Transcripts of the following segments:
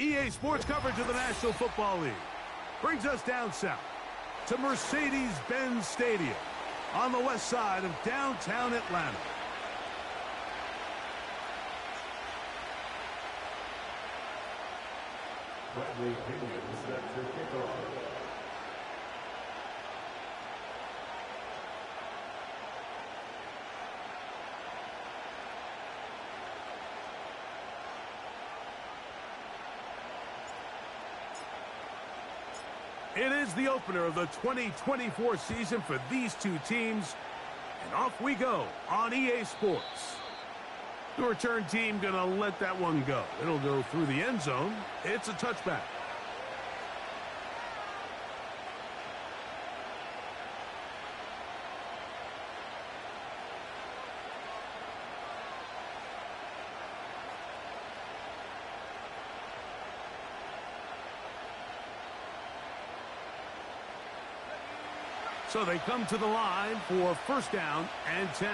EA Sports coverage of the National Football League brings us down south to Mercedes-Benz Stadium on the west side of downtown Atlanta. It is the opener of the 2024 season for these two teams, and off we go on EA Sports. The return team gonna let that one go. It'll go through the end zone. It's a touchback. So they come to the line for first down and 10.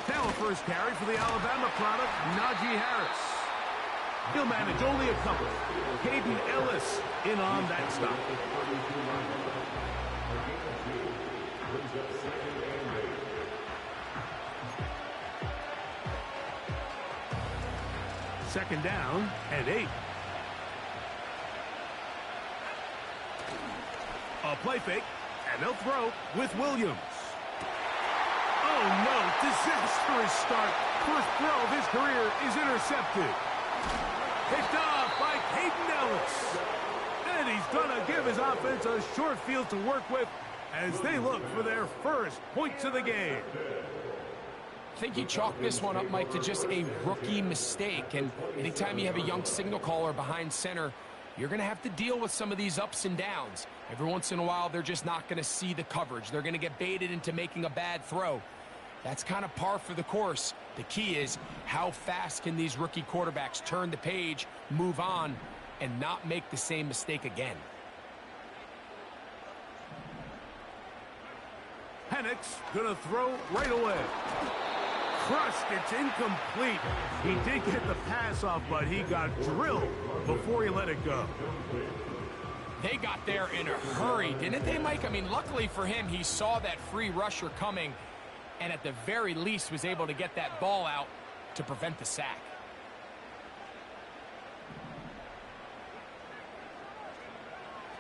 Now a first carry for the Alabama product, Najee Harris. He'll manage only a couple. Caden Ellis in on that stop. Second down and 8. A play fake, and they'll throw with Williams. Oh, no, disastrous start. First throw of his career is intercepted. Picked off by Caden Ellis. And he's going to give his offense a short field to work with as they look for their first points of the game. I think you chalk this one up, Mike, to just a rookie mistake. And anytime you have a young signal caller behind center, you're going to have to deal with some of these ups and downs. Every once in a while, they're just not going to see the coverage. They're going to get baited into making a bad throw. That's kind of par for the course. The key is how fast can these rookie quarterbacks turn the page, move on, and not make the same mistake again. Penix going to throw right away. Crushed, it's incomplete. He did get the pass off, but he got drilled before he let it go. They got there in a hurry, didn't they, Mike? I mean, luckily for him, he saw that free rusher coming and at the very least was able to get that ball out to prevent the sack.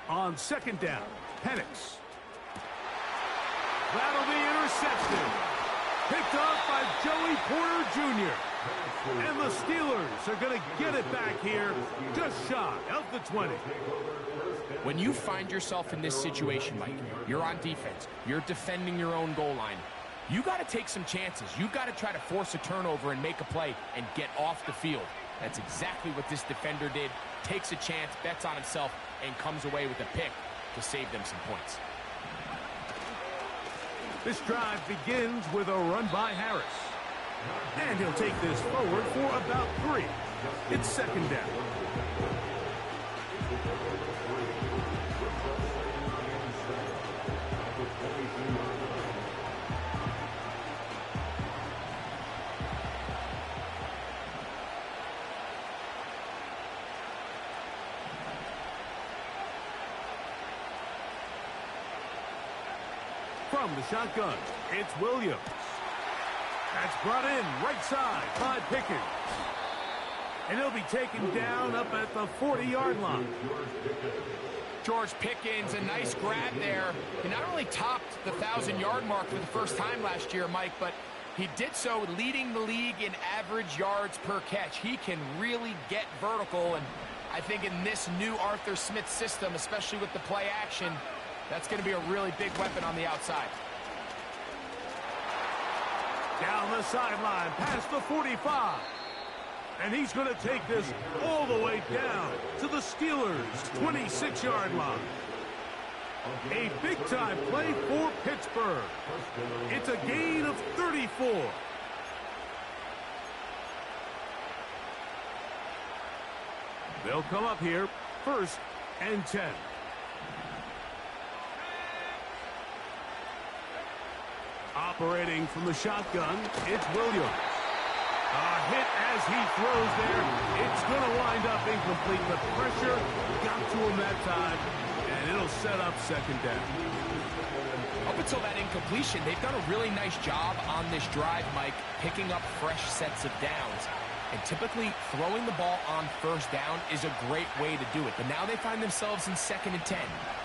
On second down, Penix. That'll be intercepted. Picked off by Joey Porter Jr. And the Steelers are going to get it back here just shy of the 20. When you find yourself in this situation, Mike, you're on defense, you're defending your own goal line, you got to take some chances. You got to try to force a turnover and make a play and get off the field. That's exactly what this defender did. Takes a chance, bets on himself, and comes away with a pick to save them some points. This drive begins with a run by Harris. And he'll take this forward for about 3. It's second down. From the shotgun, it's Williams. That's brought in right side by Pickens. And he'll be taken down up at the 40-yard line. George Pickens, a nice grab there. He not only topped the 1,000-yard mark for the first time last year, Mike, but he did so leading the league in average yards per catch. He can really get vertical, and I think in this new Arthur Smith system, especially with the play action, that's going to be a really big weapon on the outside. Down the sideline, past the 45. And he's going to take this all the way down to the Steelers' 26-yard line. A big-time play for Pittsburgh. It's a gain of 34. They'll come up here, first and 10. Operating from the shotgun, it's Williams. Hit as he throws there. It's going to wind up incomplete. The pressure got to him that time, and it'll set up second down. Up until that incompletion, they've done a really nice job on this drive, Mike, picking up fresh sets of downs. And typically, throwing the ball on first down is a great way to do it. But now they find themselves in 2nd and 10.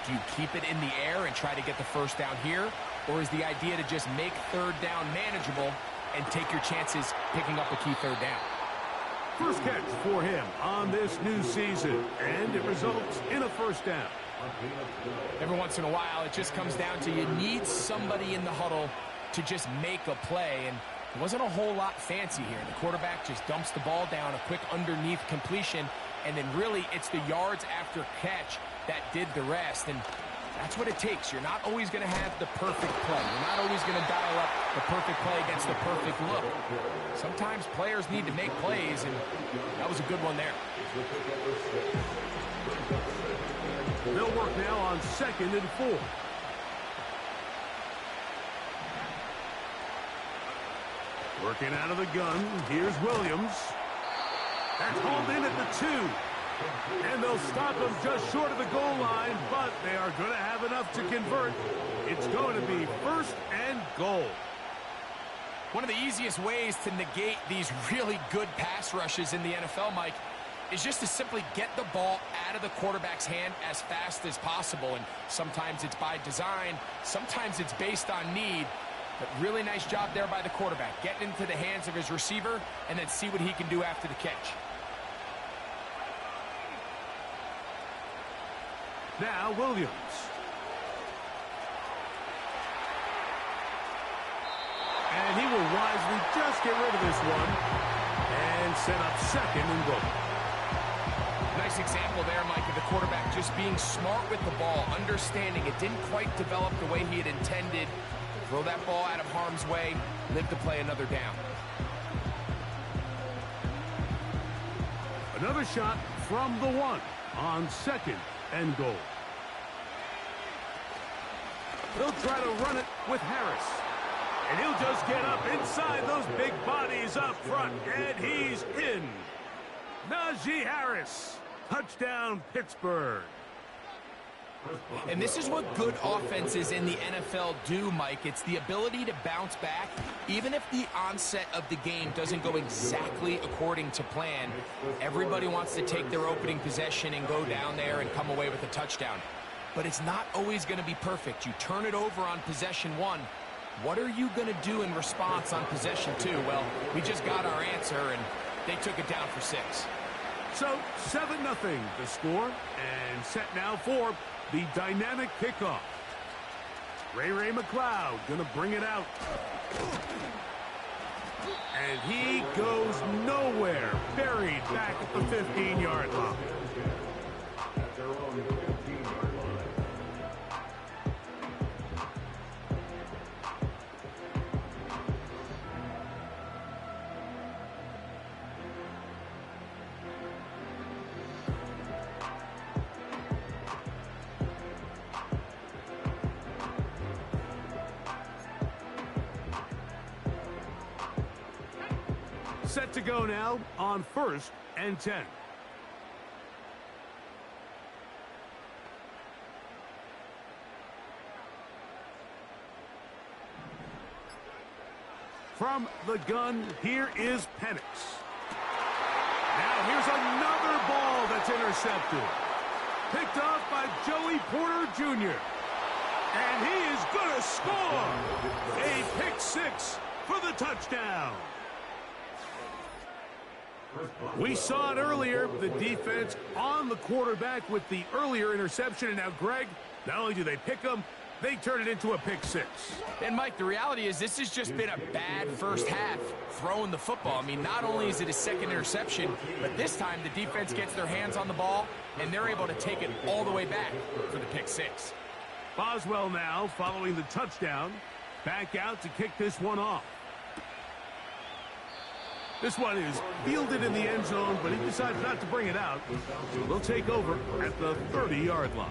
Do you keep it in the air and try to get the first down here? Or is the idea to just make 3rd down manageable and take your chances picking up a key 3rd down? First catch for him on this new season, and it results in a first down. Every once in a while, it just comes down to you need somebody in the huddle to just make a play, and it wasn't a whole lot fancy here. The quarterback just dumps the ball down, a quick underneath completion, and then really it's the yards after catch that did the rest, and that's what it takes. You're not always going to have the perfect play. You're not always going to dial up the perfect play against the perfect look. Sometimes players need to make plays, and that was a good one there. They'll work now on 2nd and 4. Working out of the gun. Here's Williams. That's hauled in at the 2. And they'll stop him just short of the goal line, but they are going to have enough to convert. It's going to be 1st and goal. One of the easiest ways to negate these really good pass rushes in the NFL, Mike, is just to simply get the ball out of the quarterback's hand as fast as possible. And sometimes it's by design, sometimes it's based on need. But really nice job there by the quarterback. Get into the hands of his receiver and then see what he can do after the catch. Now Williams. And he will wisely just get rid of this one and set up 2nd and goal. Nice example there, Mike, of the quarterback just being smart with the ball, understanding it didn't quite develop the way he had intended. Throw that ball out of harm's way, live to play another down. Another shot from the 1 on 2nd and goal. They'll try to run it with Harris. And he'll just get up inside those big bodies up front. And he's in. Najee Harris. Touchdown, Pittsburgh. And this is what good offenses in the NFL do, Mike. It's the ability to bounce back, even if the onset of the game doesn't go exactly according to plan. Everybody wants to take their opening possession and go down there and come away with a touchdown. But it's not always going to be perfect. You turn it over on possession 1. What are you going to do in response on possession 2? Well, we just got our answer, and they took it down for 6. So 7-0 the score, and set now for the dynamic kickoff. Ray McLeod going to bring it out. And he goes nowhere. Buried back at the 15-yard line. Set to go now on 1st and 10. From the gun, here is Penix. Now here's another ball that's intercepted. Picked off by Joey Porter Jr. And he is going to score. A pick 6 for the touchdown. We saw it earlier, the defense on the quarterback with the earlier interception. And now, Greg, not only do they pick him, they turn it into a pick 6. And, Mike, the reality is this has just been a bad first half throwing the football. I mean, not only is it a second interception, but this time the defense gets their hands on the ball, and they're able to take it all the way back for the pick 6. Boswell now, following the touchdown, back out to kick this one off. This one is fielded in the end zone, but he decides not to bring it out. So they'll take over at the 30-yard line.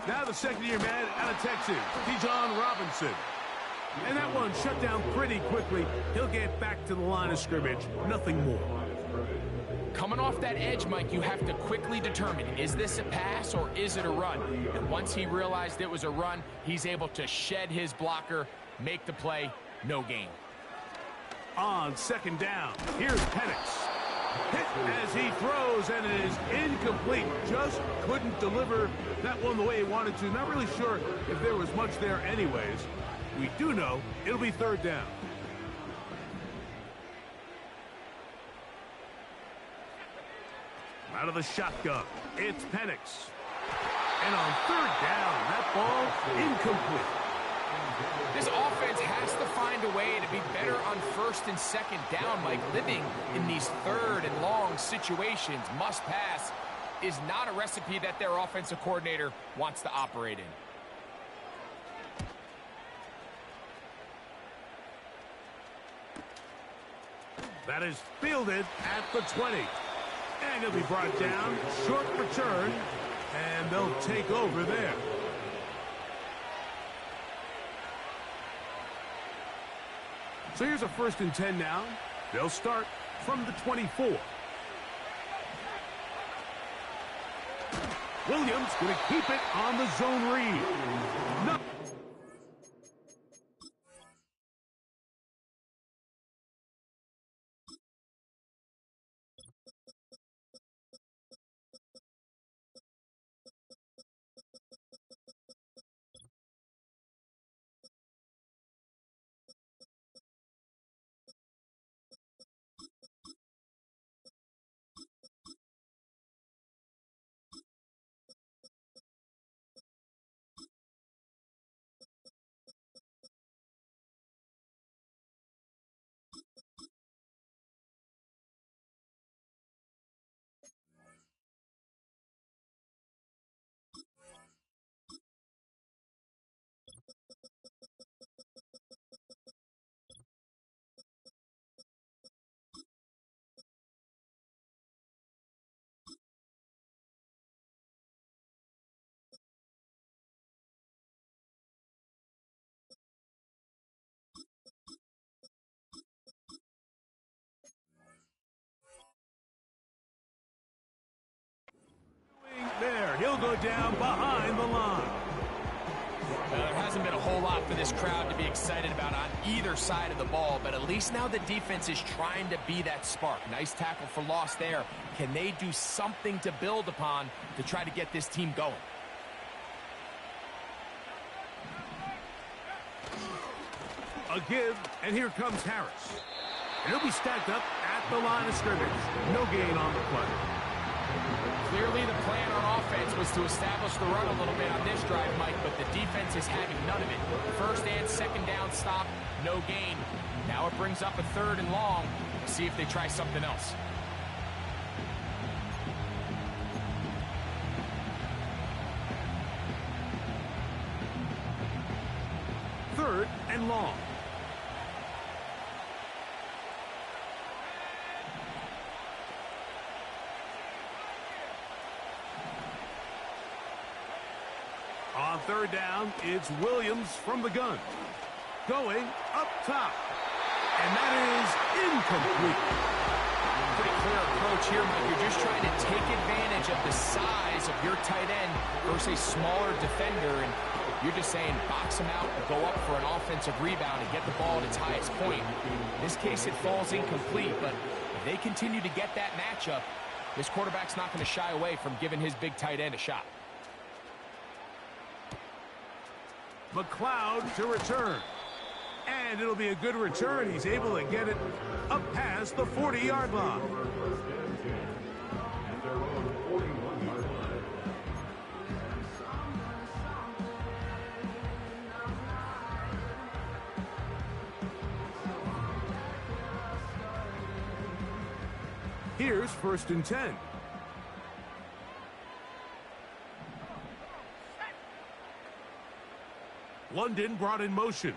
Now the second-year man out of Texas, Bijan Robinson. And that one shut down pretty quickly. He'll get back to the line of scrimmage. Nothing more. Coming off that edge, Mike, you have to quickly determine, is this a pass or is it a run? And once he realized it was a run, he's able to shed his blocker, make the play, no gain. On second down, here's Penix. Hit as he throws, and it is incomplete. Just couldn't deliver that one the way he wanted to. Not really sure if there was much there anyways. We do know it'll be third down. Out of the shotgun, it's Penix. And on third down, that ball incomplete. This offense has to find a way to be better on first and second down, Mike. Living in these third and long situations, must pass, is not a recipe that their offensive coordinator wants to operate in. That is fielded at the 20. And he'll be brought down, short return, and they'll take over there. So here's a 1st and 10 now. They'll start from the 24. Williams going to keep it on the zone read. No. There, he'll go down behind the line. There hasn't been a whole lot for this crowd to be excited about on either side of the ball, but at least now the defense is trying to be that spark. Nice tackle for loss there. Can they do something to build upon to try to get this team going? A give, and here comes Harris. And he'll be stacked up at the line of scrimmage. No gain on the play. Clearly the plan on offense was to establish the run a little bit on this drive, Mike, but the defense is having none of it. First and second down stop, no gain. Now it brings up a 3rd and long. See if they try something else. Third and long. On third down, it's Williams from the gun. Going up top. And that is incomplete. Pretty clear approach here, Mike. You're just trying to take advantage of the size of your tight end versus a smaller defender. And you're just saying box him out and go up for an offensive rebound and get the ball at its highest point. In this case, it falls incomplete. But if they continue to get that matchup, this quarterback's not going to shy away from giving his big tight end a shot. McLeod to return. And it'll be a good return. He's able to get it up past the 40-yard line. Here's 1st and 10. London brought in motion.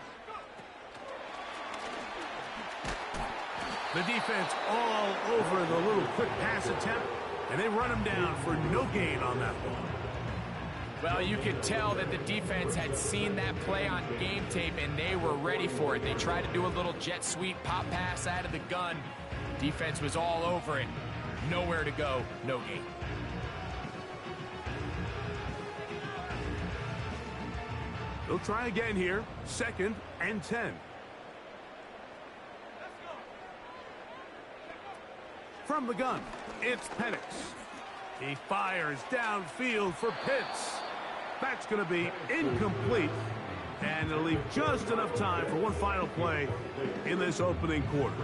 The defense all over the little quick pass attempt, and they run him down for no gain on that one. Well, you could tell that the defense had seen that play on game tape, and they were ready for it. They tried to do a little jet sweep, pop pass out of the gun. Defense was all over it. Nowhere to go, no gain. They'll try again here. 2nd and 10. From the gun, it's Penix. He fires downfield for Pitts. That's going to be incomplete, and it'll leave just enough time for one final play in this opening quarter.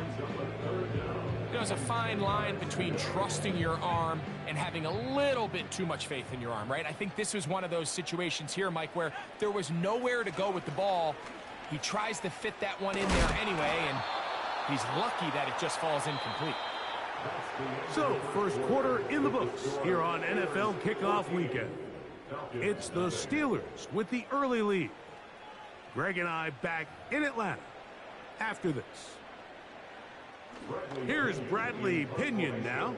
There's a fine line between trusting your arm and having a little bit too much faith in your arm, right? I think this was one of those situations here, Mike, where there was nowhere to go with the ball. He tries to fit that one in there anyway, and he's lucky that it just falls incomplete. So, first quarter in the books here on NFL Kickoff Weekend. It's the Steelers with the early lead. Greg and I back in Atlanta after this. Here's Bradley Pinion now.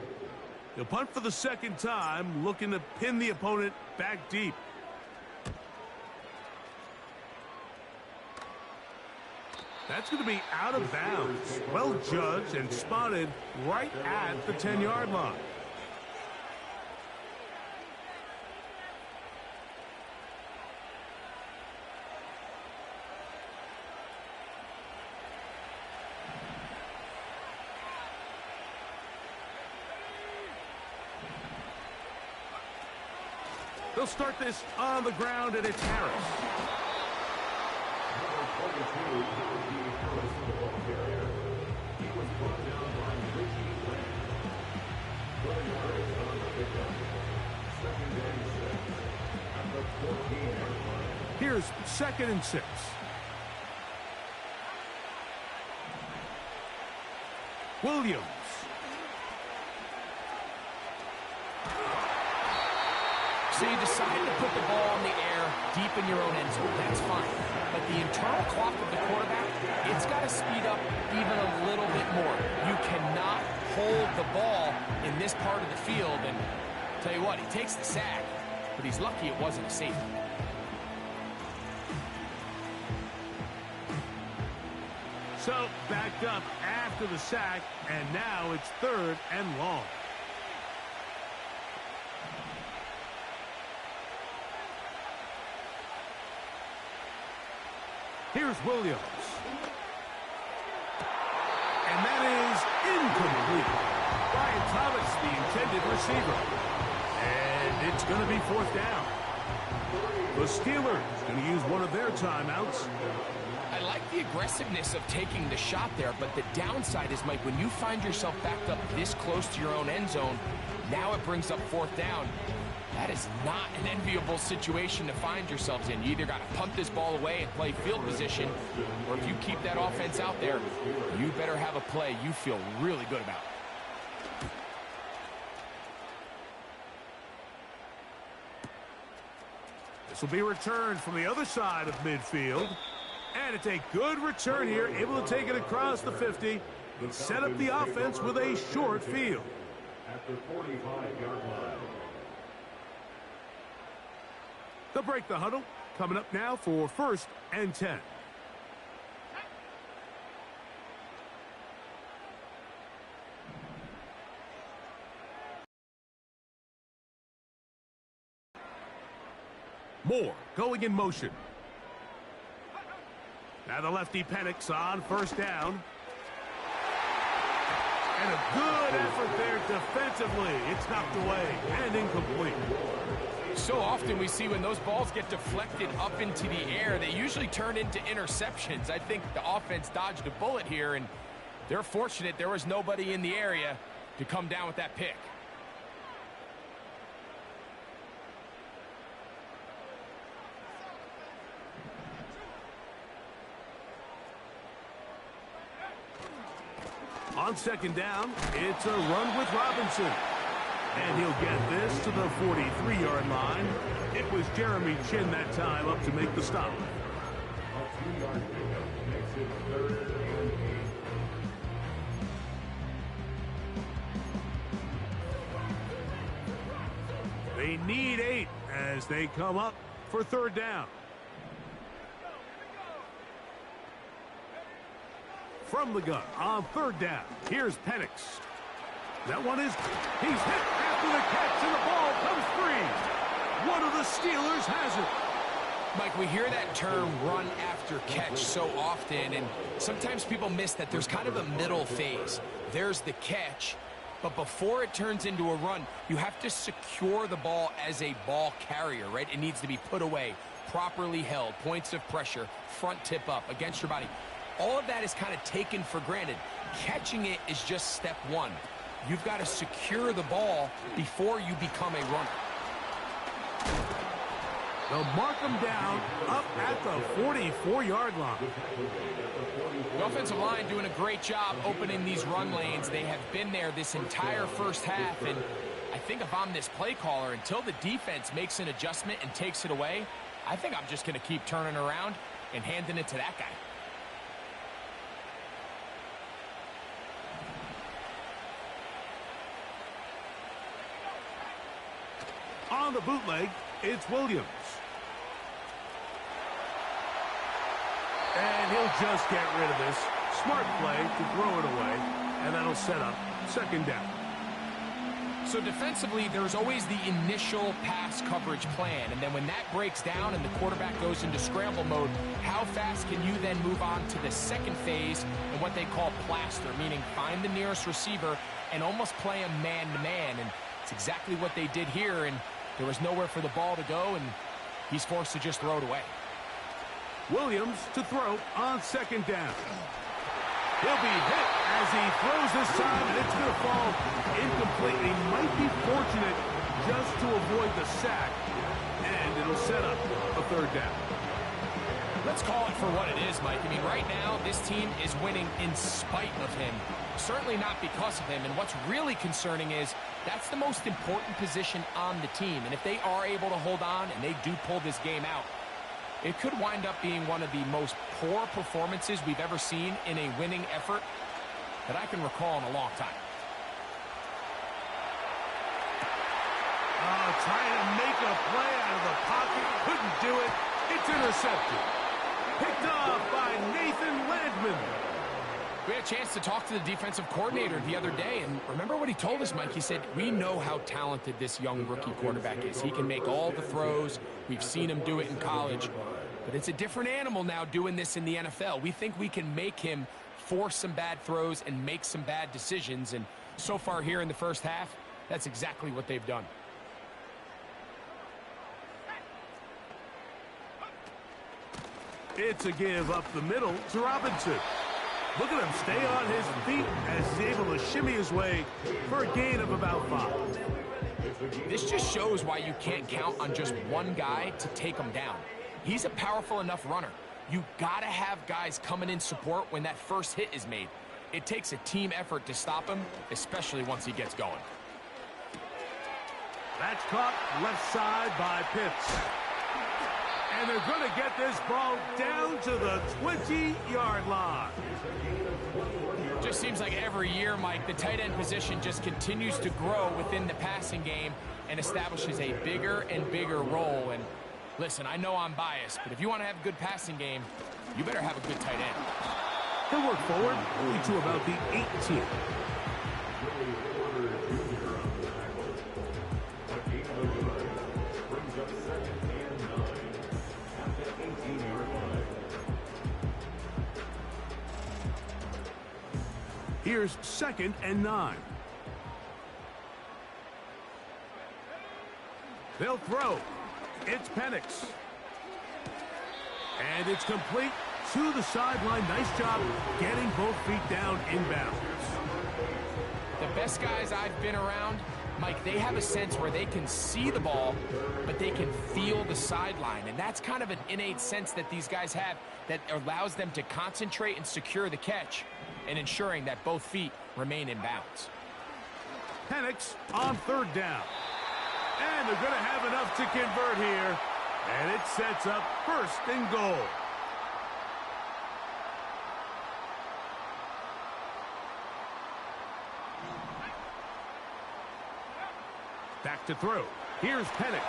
He'll punt for the second time, looking to pin the opponent back deep. That's going to be out of bounds. Well judged and spotted right at the 10-yard line. They'll start this on the ground, and it's Harris. Here's 2nd and 6. Williams. So you decide to put the ball in the air deep in your own end zone. That's fine. But the internal clock of the quarterback, it's got to speed up even a little bit more. You cannot hold the ball in this part of the field. And tell you what, he takes the sack, but he's lucky it wasn't a safety. So backed up after the sack, and now it's 3rd and long. Here's Williams. And that is incomplete. Brian Thomas, the intended receiver. And it's going to be 4th down. The Steelers going to use one of their timeouts. I like the aggressiveness of taking the shot there, but the downside is, Mike, when you find yourself backed up this close to your own end zone, now it brings up 4th down. That is not an enviable situation to find yourselves in. You either got to punt this ball away and play field position, or if you keep that offense out there, you better have a play you feel really good about. This will be returned from the other side of midfield. And it's a good return here, able to take it across the 50 and set up the offense with a short field. At the 45-yard line. They'll break the huddle. Coming up now for 1st and 10. Moore going in motion. Now the lefty Penix on 1st down. And a good effort there defensively. It's knocked away and incomplete. So often we see when those balls get deflected up into the air, they usually turn into interceptions. I think the offense dodged a bullet here, and they're fortunate there was nobody in the area to come down with that pick. On 2nd down, it's a run with Robinson. And he'll get this to the 43-yard line. It was Jeremy Chin that time up to make the stop. A 2-yard pickup makes it 3rd and 8. They They need 8 as they come up for third down. From the gun on third down, here's Penix. That one is, he's hit after the catch, and the ball comes free. One of the Steelers has it. Mike, we hear that term run after catch so often, and sometimes people miss that there's kind of a middle phase. There's the catch, but before it turns into a run, you have to secure the ball as a ball carrier, right? It needs to be put away, properly held, points of pressure, front tip up against your body. All of that is kind of taken for granted. Catching it is just step one. You've got to secure the ball before you become a runner. They'll mark them down up at the 44-yard line. The offensive line doing a great job opening these run lanes. They have been there this entire first half, and I think if I'm this play caller, until the defense makes an adjustment and takes it away, I think I'm just going to keep turning around and handing it to that guy. On the bootleg, it's Williams. And he'll just get rid of this. Smart play to throw it away, and that'll set up second down. So defensively, there's always the initial pass coverage plan, and then when that breaks down and the quarterback goes into scramble mode, how fast can you then move on to the second phase and what they call plaster, meaning find the nearest receiver and almost play him man-to-man, and it's exactly what they did here, and there was nowhere for the ball to go, and he's forced to just throw it away. Williams to throw on second down. He'll be hit as he throws this time, and it's going to fall incomplete. He might be fortunate just to avoid the sack, and it'll set up a third down. Let's call it for what it is, Mike. I mean, right now, this team is winning in spite of him. Certainly not because of him. And what's really concerning is that's the most important position on the team. And if they are able to hold on and they do pull this game out, it could wind up being one of the most poor performances we've ever seen in a winning effort that I can recall in a long time. Trying to make a play out of the pocket. Couldn't do it. It's intercepted. Picked off by Nathan Landman. We had a chance to talk to the defensive coordinator the other day, and remember what he told us, Mike? He said, we know how talented this young rookie quarterback is. He can make all the throws. We've seen him do it in college. But it's a different animal now doing this in the NFL. We think we can make him force some bad throws and make some bad decisions. And so far here in the first half, that's exactly what they've done. It's a give up the middle to Robinson. Look at him stay on his feet as he's able to shimmy his way for a gain of about 5. This just shows why you can't count on just one guy to take him down. He's a powerful enough runner. You gotta have guys coming in support when that first hit is made. It takes a team effort to stop him, especially once he gets going. That's caught left side by Pitts. And they're going to get this ball down to the 20-yard line. Just seems like every year, Mike, the tight end position just continues to grow within the passing game and establishes a bigger and bigger role. And listen, I know I'm biased, but if you want to have a good passing game, you better have a good tight end. He'll work forward only to about the 18. Here's 2nd and 9. They'll throw. It's Penix. And it's complete to the sideline. Nice job getting both feet down inbounds. The best guys I've been around, Mike, they have a sense where they can see the ball, but they can feel the sideline. And that's kind of an innate sense that these guys have that allows them to concentrate and secure the catch and ensuring that both feet remain in bounds. Penix on 3rd down. And they're going to have enough to convert here. And it sets up 1st and goal. Back to throw. Here's Penix.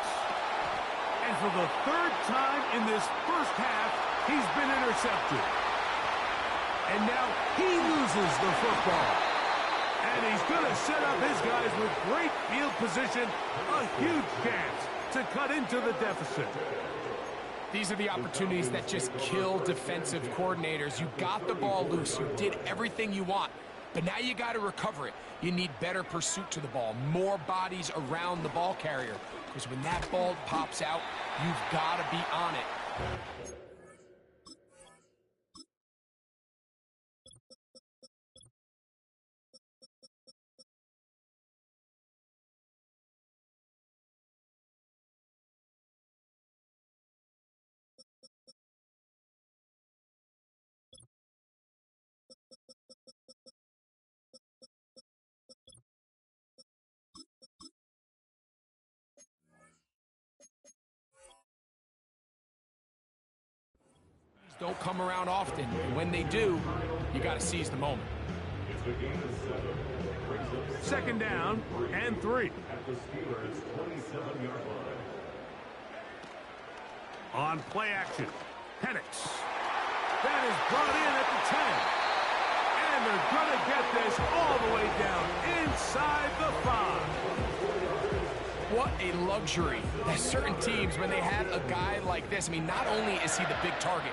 And for the third time in this first half, he's been intercepted. And now he loses the football. And he's going to set up his guys with great field position. A huge chance to cut into the deficit. These are the opportunities that just kill defensive coordinators. You got the ball loose. You did everything you want. But now you got to recover it. You need better pursuit to the ball, more bodies around the ball carrier. Because when that ball pops out, you've got to be on it. Don't come around often, and when they do, you got to seize the moment. Second down and 3. At the Steelers' 27-yard line. On play action, Penix. That is brought in at the 10. And they're going to get this all the way down inside the 5. What a luxury. There's certain teams, when they have a guy like this, I mean, not only is he the big target,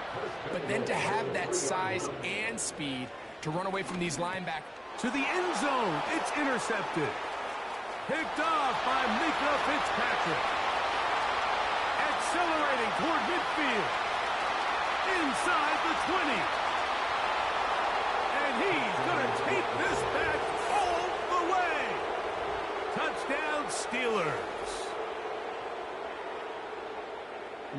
but then to have that size and speed to run away from these linebackers. To the end zone, it's intercepted. Picked off by Mika Fitzpatrick. Accelerating toward midfield. Inside the 20. And he's going to take this back all the way. Touchdown, Steelers.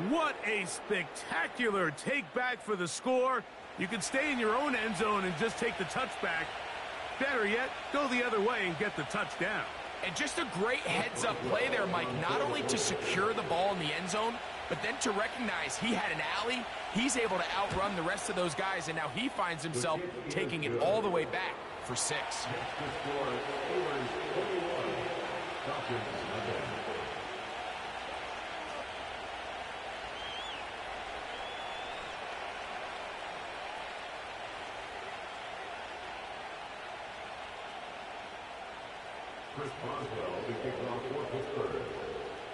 What a spectacular take back for the score. You can stay in your own end zone and just take the touchback. Better yet, go the other way and get the touchdown. And just a great heads-up play there, Mike, not only to secure the ball in the end zone, but then to recognize he had an alley. He's able to outrun the rest of those guys, and now he finds himself taking it all the way back for 6.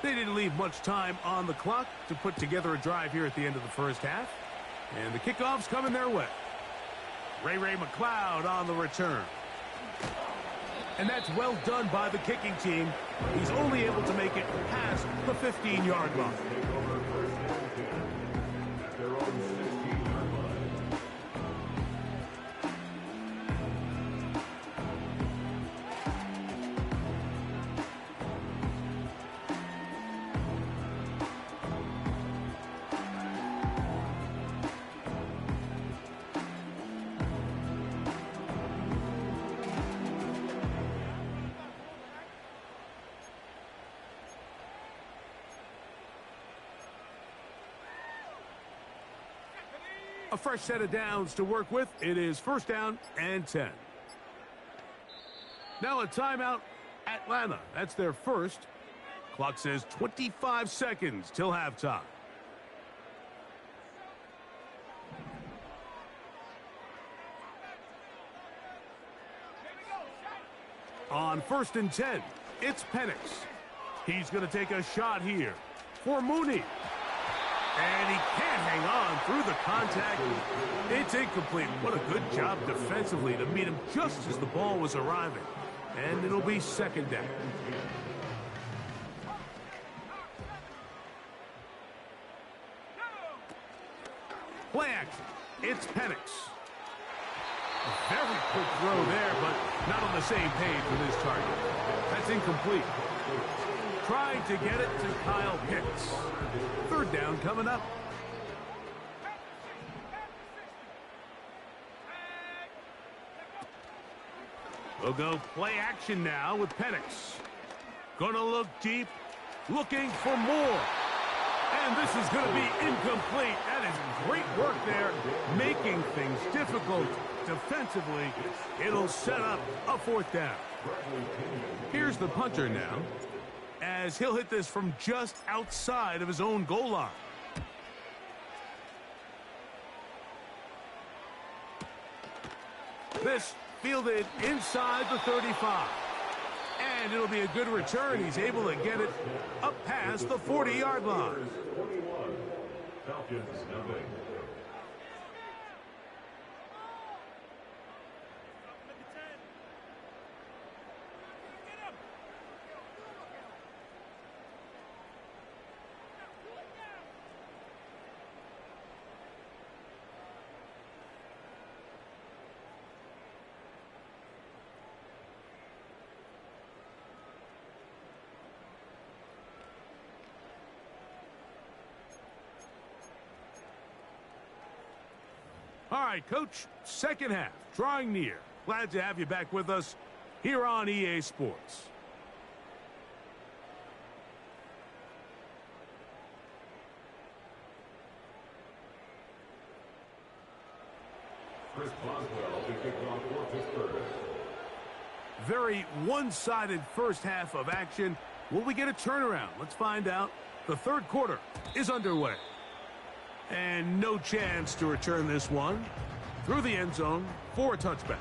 They didn't leave much time on the clock to put together a drive here at the end of the first half. And the kickoff's coming their way. Ray McLeod on the return. And that's well done by the kicking team. He's only able to make it past the 15-yard line. A fresh set of downs to work with. It is first down and 10. Now a timeout, Atlanta. That's their first. Clock says 25 seconds till halftime. On first and 10, it's Penix. He's going to take a shot here for Mooney. And he can't hang on through the contact. It's incomplete. What a good job defensively to meet him just as the ball was arriving. And it'll be second down. Play action. It's Penix. A very quick throw there, but not on the same page with his target. That's incomplete. Trying to get it to Kyle Pitts. Third down coming up. We'll go play action now with Penix. Gonna look deep, looking for more. And this is going to be incomplete. That is great work there, making things difficult defensively. It'll set up a fourth down. Here's the punter now. as he'll hit this from just outside of his own goal line. This fielded inside the 35. And it'll be a good return. He's able to get it up past the 40-yard line. Falcons, nothing. All right, Coach, second half, drawing near. Glad to have you back with us here on EA Sports. Chris Boswell to kick off for Pittsburgh. Very one-sided first half of action. Will we get a turnaround? Let's find out. The third quarter is underway. And no chance to return this one through the end zone for a touchback.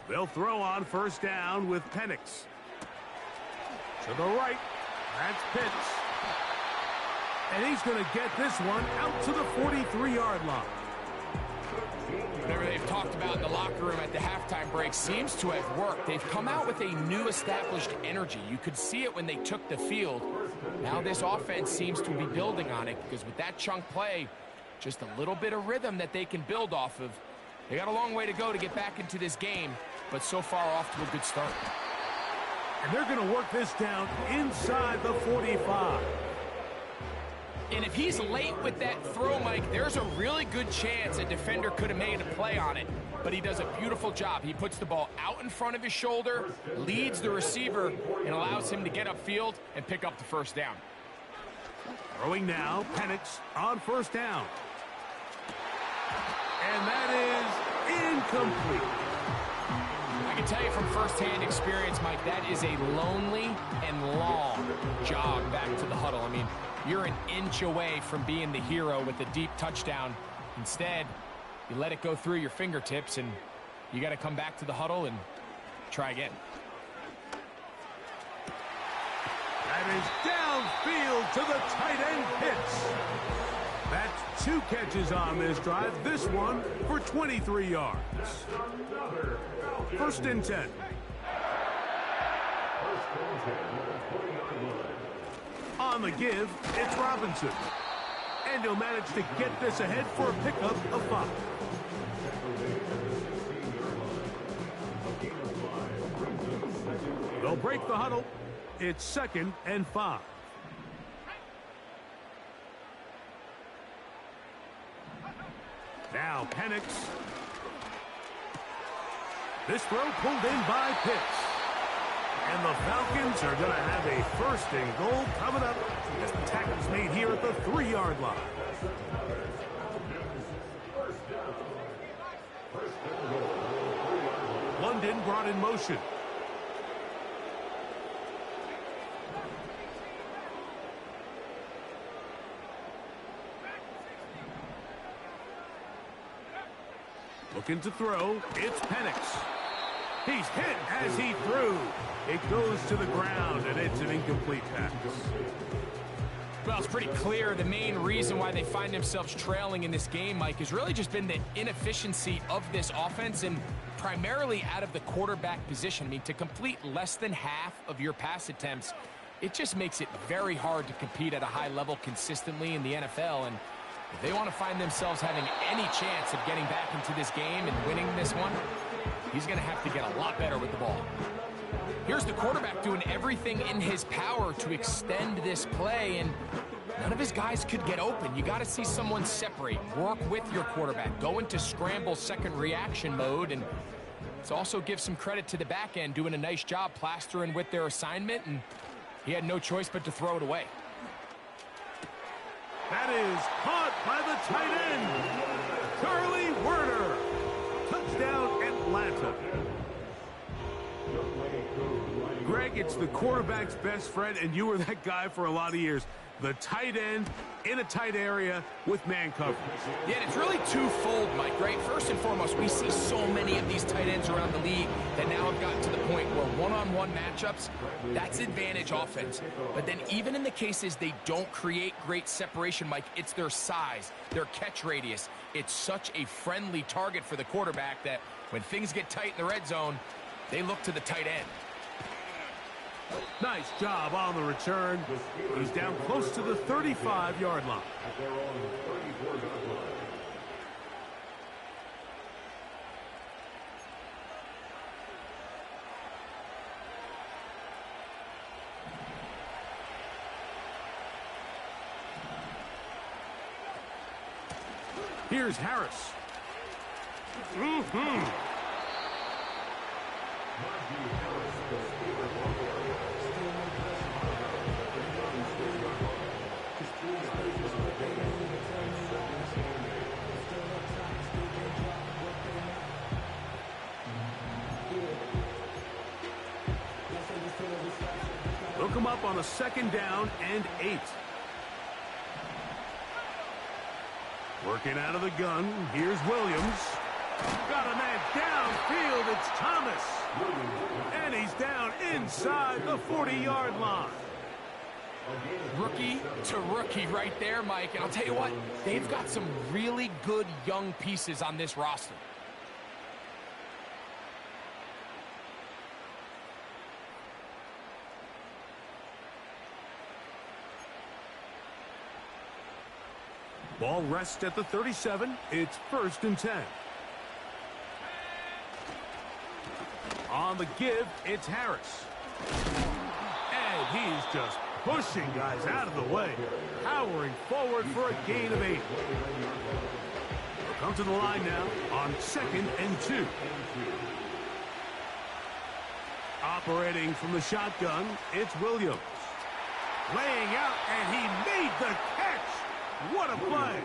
They'll throw on first down with Penix. To the right. That's Pitts. And he's going to get this one out to the 43-yard line. Whatever they've talked about in the locker room at the halftime break seems to have worked. They've come out with a new established energy. You could see it when they took the field. Now this offense seems to be building on it because with that chunk play, just a little bit of rhythm that they can build off of. They got a long way to go to get back into this game, but so far off to a good start. And they're going to work this down inside the 45. And if he's late with that throw, Mike, there's a really good chance a defender could have made a play on it. But he does a beautiful job. He puts the ball out in front of his shoulder, leads the receiver, and allows him to get upfield and pick up the first down. Throwing now, Penix on first down. And that is incomplete. I can tell you from firsthand experience, Mike, that is a lonely and long jog back to the huddle. I mean, you're an inch away from being the hero with a deep touchdown. Instead, you let it go through your fingertips, and you got to come back to the huddle and try again. That is downfield to the tight end Pitts. That's 2 catches on this drive. This one for 23 yards. First and 10. On the give, it's Robinson. And he'll manage to get this ahead for a pickup of 5. They'll break the huddle. It's 2nd and 5. Now Penix. This throw pulled in by Pitts. And the Falcons are going to have a first and goal coming up as the tackle's made here at the 3-yard line. London brought in motion. Looking to throw, it's Penix. He's hit as he threw. It goes to the ground, and it's an incomplete pass. Well, it's pretty clear the main reason why they find themselves trailing in this game, Mike, has really just been the inefficiency of this offense and primarily out of the quarterback position. I mean, to complete less than half of your pass attempts, it just makes it very hard to compete at a high level consistently in the NFL. And if they want to find themselves having any chance of getting back into this game and winning this one, he's going to have to get a lot better with the ball. Here's the quarterback doing everything in his power to extend this play, and none of his guys could get open. You got to see someone separate, work with your quarterback, go into scramble second reaction mode, and let's also give some credit to the back end doing a nice job plastering with their assignment, and he had no choice but to throw it away. That is caught by the tight end, Charlie Werner. Touchdown, Atlanta. Greg, it's the quarterback's best friend, and you were that guy for a lot of years. The tight end in a tight area with man coverage. Yeah, and it's really twofold, Mike, right? First and foremost, we see so many of these tight ends around the league that now have gotten to the point where one-on-one matchups, that's advantage offense. But then even in the cases they don't create great separation, Mike, it's their size, their catch radius. It's such a friendly target for the quarterback that when things get tight in the red zone, they look to the tight end. Nice job on the return. He's down close to the 35-yard line. Here's Harris. Look him up on a 2nd down and 8. Working out of the gun. Here's Williams. Got a man downfield. It's Thomas. And he's down inside the 40-yard line. Rookie to rookie right there, Mike. And I'll tell you what, they've got some really good young pieces on this roster. Ball rests at the 37. It's 1st and 10. On the give, it's Harris. And he's just pushing guys out of the way. Powering forward for a gain of 8. They'll come to the line now on 2nd and 2. Operating from the shotgun, it's Williams. Laying out, and he made the catch. What a play.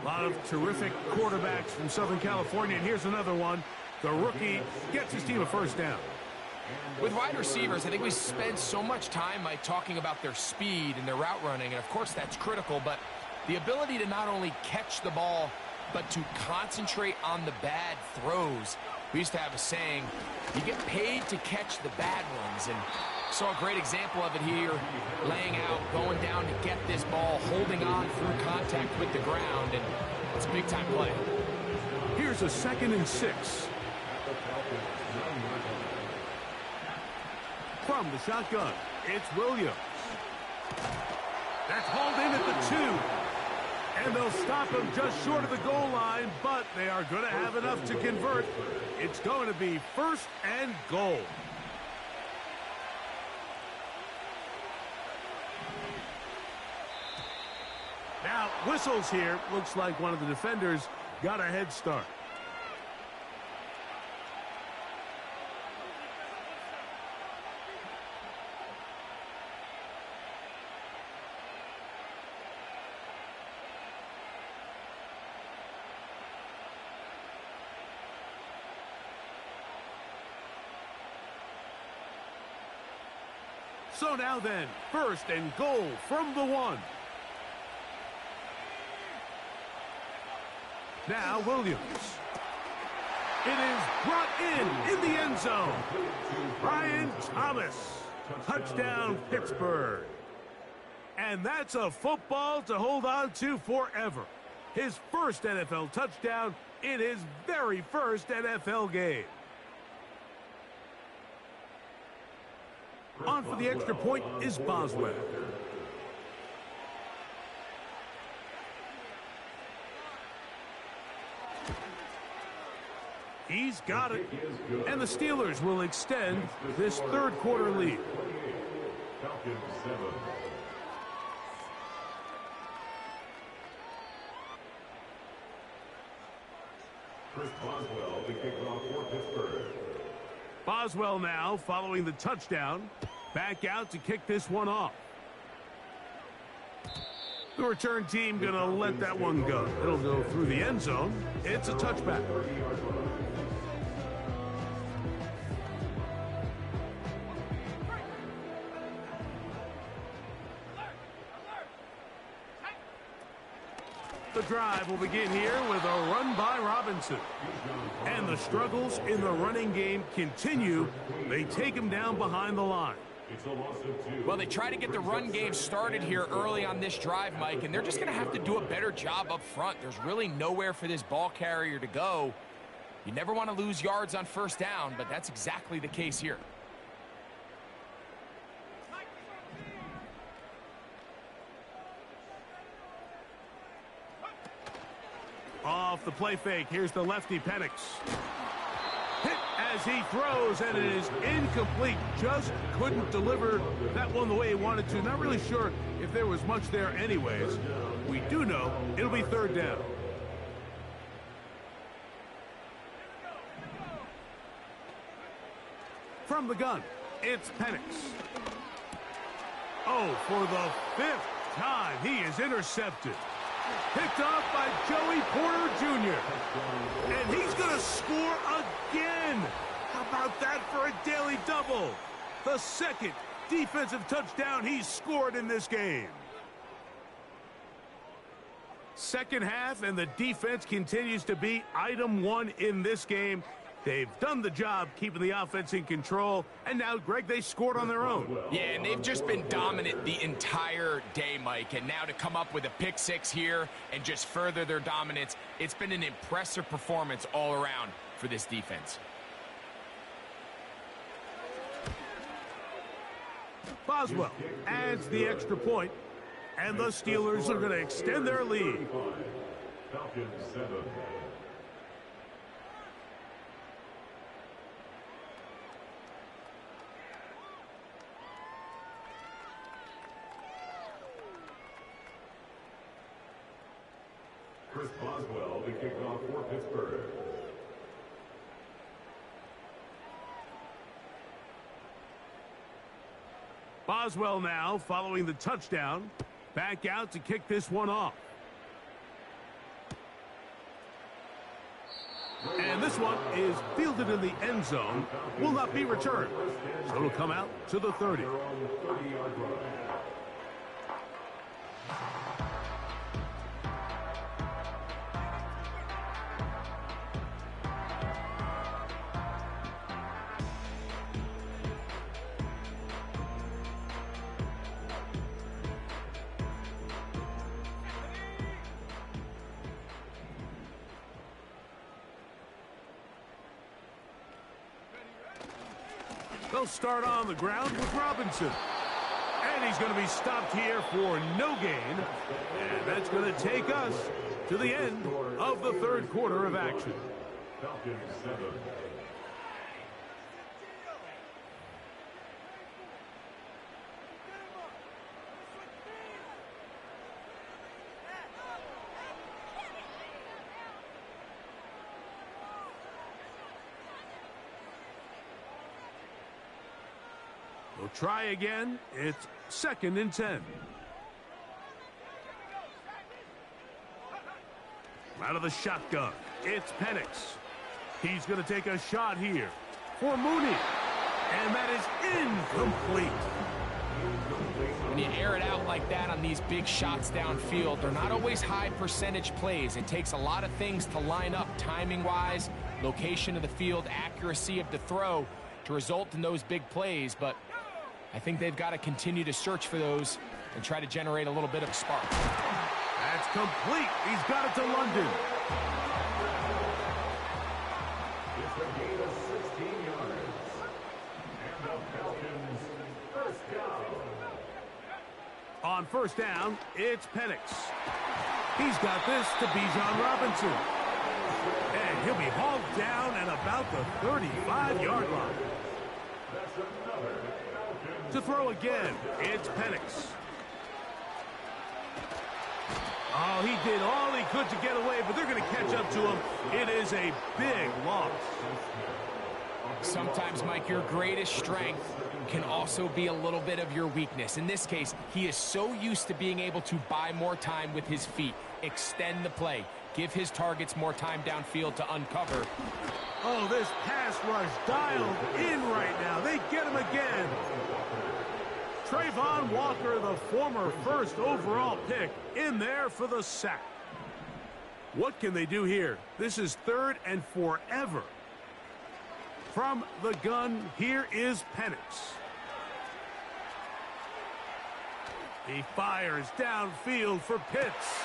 A lot of terrific quarterbacks from Southern California, and here's another one. The rookie gets his team a 1st down. With wide receivers, I think we spend so much time, Mike, talking about their speed and their route running, and of course that's critical, but the ability to not only catch the ball, but to concentrate on the bad throws. We used to have a saying, you get paid to catch the bad ones, and saw a great example of it here, laying out, going down to get this ball, holding on through contact with the ground, and it's a big-time play. Here's a 2nd and 6. From the shotgun, it's Williams. That's hauled in at the 2. And they'll stop him just short of the goal line, but they are going to have enough to convert. It's going to be 1st and goal. Now, whistles here. Looks like one of the defenders got a head start. So now then, 1st and goal from the 1. Now Williams. It is brought in the end zone. Brian Thomas. Touchdown, Pittsburgh. And that's a football to hold on to forever. His 1st NFL touchdown in his very 1st NFL game. On for the extra point is Boswell. He's got it. And the Steelers will extend this 3rd quarter lead. Chris Boswell, the kickoff for Pittsburgh. Boswell now following the touchdown. Back out to kick this one off. The return team going to let that one go. It'll go through the end zone. It's a touchback. The drive will begin here with a run by Robinson. And the struggles in the running game continue. They take him down behind the line. Well, they try to get the run game started here early on this drive, Mike, and they're just going to have to do a better job up front. There's really nowhere for this ball carrier to go. You never want to lose yards on first down, but that's exactly the case here. Off the play fake, here's the lefty Penix. Hit as he throws, and it is incomplete. Just couldn't deliver that one the way he wanted to. Not really sure if there was much there anyways. We do know it'll be third down. From the gun, it's Penix. Oh, for the 5th time, he is intercepted. Picked off by Joey Porter Jr. And he's going to score again. How about that for a daily double? The second defensive touchdown he's scored in this game. Second half, and the defense continues to be item one in this game. They've done the job keeping the offense in control, and now, Greg, they scored on their own. Yeah, and they've just been dominant the entire day, Mike, and now to come up with a pick six here and just further their dominance, it's been an impressive performance all around for this defense. Boswell adds the extra point, and the Steelers are going to extend their lead. Falcons 7. Chris Boswell, the kickoff for Pittsburgh. Boswell now following the touchdown. Back out to kick this one off. And this one is fielded in the end zone. Will not be returned. So it'll come out to the 30. They'll start on the ground with Robinson. And he's going to be stopped here for no gain. And that's going to take us to the end of the third quarter of action. Falcons 7. We'll try again. It's 2nd and 10. Out of the shotgun, it's Penix. He's going to take a shot here for Mooney. And that is incomplete. When you air it out like that on these big shots downfield, they're not always high percentage plays. It takes a lot of things to line up timing-wise, location of the field, accuracy of the throw to result in those big plays. But I think they've got to continue to search for those and try to generate a little bit of a spark. That's complete. He's got it to London. It's a gain of 16 yards. And the Falcons first down. On first down, it's Penix. He's got this to Bijan Robinson. And he'll be hauled down at about the 35-yard line. That's another Falcons. To throw again, it's Penix. Oh, he did all he could to get away, but they're going to catch up to him. It is a big loss. Sometimes, Mike, your greatest strength can also be a little bit of your weakness. In this case, he is so used to being able to buy more time with his feet, extend the play, give his targets more time downfield to uncover. Oh, this pass rush dialed in right now. They get him again. Trayvon Walker, the former first overall pick, in there for the sack. What can they do here? This is 3rd and forever. From the gun, here is Penix. He fires downfield for Pitts.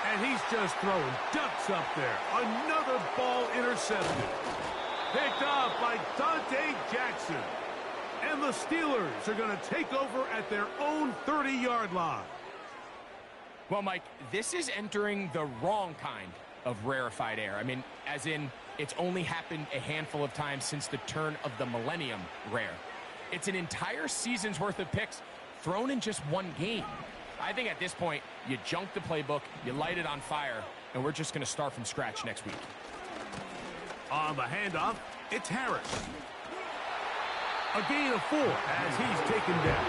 And he's just throwing ducks up there. Another ball intercepted. Picked off by Dante Jackson. And the Steelers are going to take over at their own 30-yard line. Well, Mike, this is entering the wrong kind of rarefied air. I mean, as in, it's only happened a handful of times since the turn of the millennium rare. It's an entire season's worth of picks thrown in just one game. I think at this point, you junk the playbook, you light it on fire, and we're just going to start from scratch next week. On the handoff, it's Harris. A gain of 4 as he's taken down.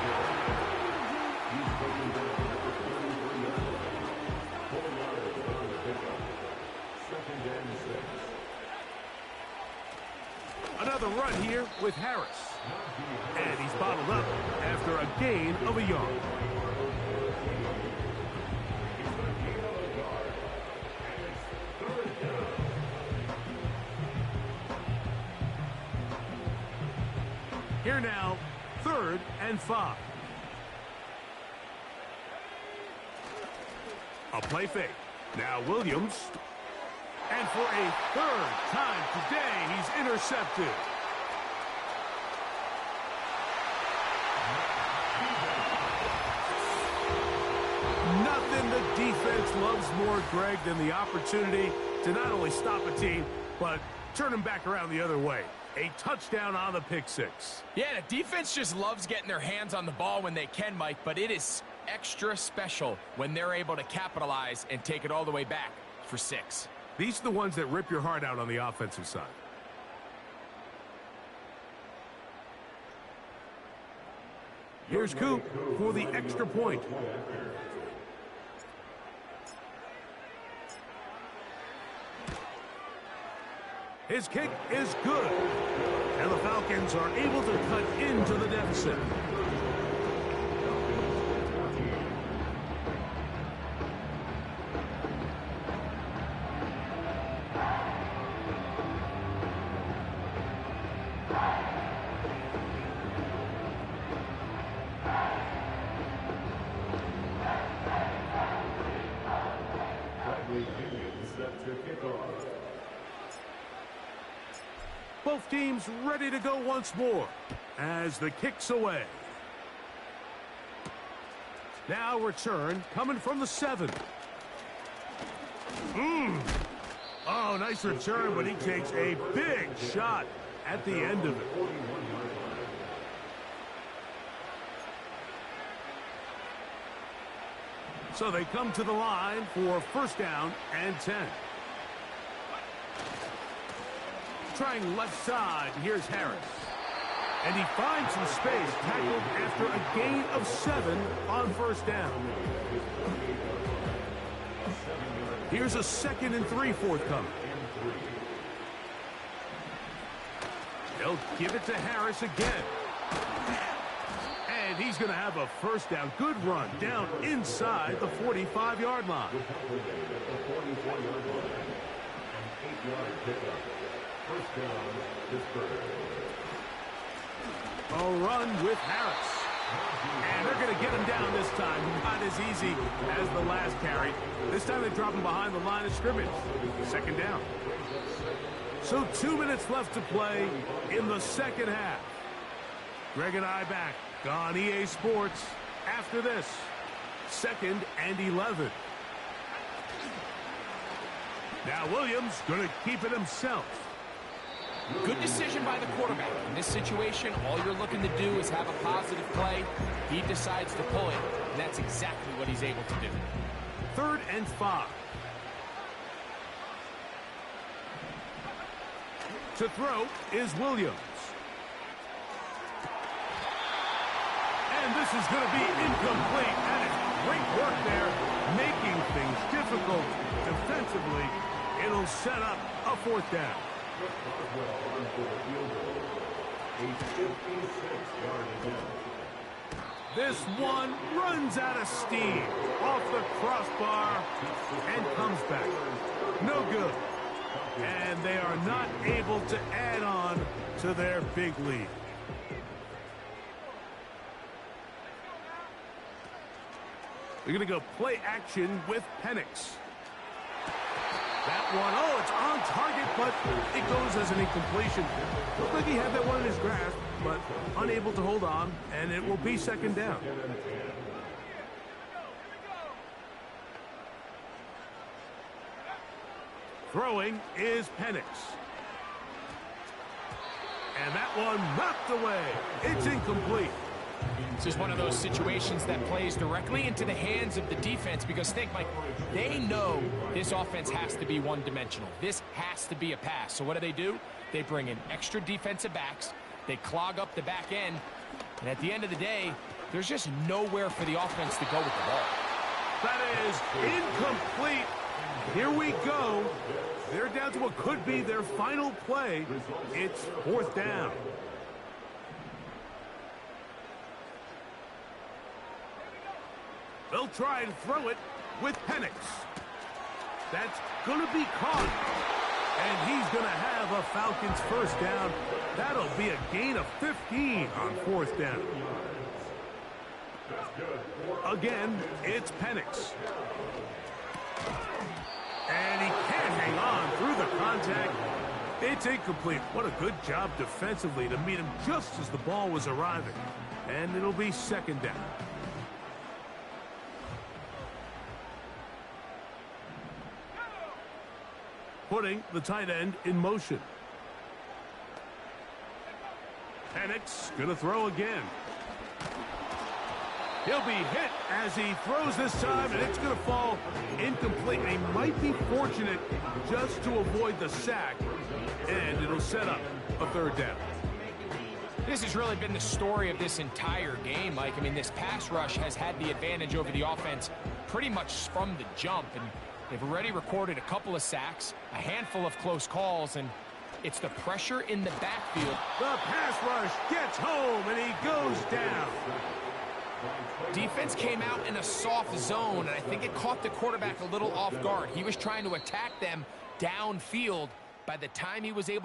Another run here with Harris. And he's bottled up after a gain of a yard. Here now, 3rd and 5. A play fake. Now Williams. And for a 3rd time today, he's intercepted. Nothing the defense loves more, Greg, than the opportunity to not only stop a team, but turn them back around the other way. A touchdown on the pick six. Yeah, the defense just loves getting their hands on the ball when they can, Mike, but it is extra special when they're able to capitalize and take it all the way back for 6. These are the ones that rip your heart out on the offensive side. Here's Coop for the extra point. His kick is good. And the Falcons are able to cut into the deficit. Both teams ready to go once more as the kick's away. Now return coming from the 7. Oh, nice return, but he takes a big shot at the end of it. So they come to the line for 1st down and 10. Trying left side, here's Harris. And he finds some space, tackled after a gain of 7 on 1st down. Here's a 2nd and 3 forthcoming. They'll give it to Harris again. And he's going to have a 1st down. Good run down inside the 45-yard line. A run with Harris. And they're going to get him down this time. Not as easy as the last carry. This time they drop him behind the line of scrimmage. 2nd down. So 2 minutes left to play in the 2nd half. Greg and I back on EA Sports after this. 2nd and 11. Now Williams going to keep it himself. Good decision by the quarterback. In this situation, all you're looking to do is have a positive play. He decides to pull it, and that's exactly what he's able to do. 3rd and 5. To throw is Williams. This is going to be incomplete, and it's great work there, making things difficult defensively. It'll set up a fourth down. This one runs out of steam off the crossbar and comes back. No good. And they are not able to add on to their big lead. They're going to go play action with Penix. That one, oh, it's on target, but it goes as an incompletion. Looked like he had that one in his grasp, but unable to hold on, and it will be second down. Throwing is Penix. And that one knocked away. It's incomplete. This is one of those situations that plays directly into the hands of the defense because think, Mike, they know this offense has to be one-dimensional. This has to be a pass. So what do? They bring in extra defensive backs. They clog up the back end. And at the end of the day, there's just nowhere for the offense to go with the ball. That is incomplete. Here we go. They're down to what could be their final play. It's fourth down. They'll try and throw it with Penix. That's going to be caught. And he's going to have a Falcons first down. That'll be a gain of 15 on fourth down. Again, it's Penix. And he can't hang on through the contact. It's incomplete. What a good job defensively to meet him just as the ball was arriving. And it'll be second down. Putting the tight end in motion. Penix gonna throw again. He'll be hit as he throws this time, and it's gonna fall incomplete. He might be fortunate just to avoid the sack, and it'll set up a third down. This has really been the story of this entire game, Mike. I mean, this pass rush has had the advantage over the offense pretty much from the jump, and they've already recorded a couple of sacks, a handful of close calls, and it's the pressure in the backfield. The pass rush gets home, and he goes down. Defense came out in a soft zone, and I think it caught the quarterback a little off guard. He was trying to attack them downfield. By the time he was able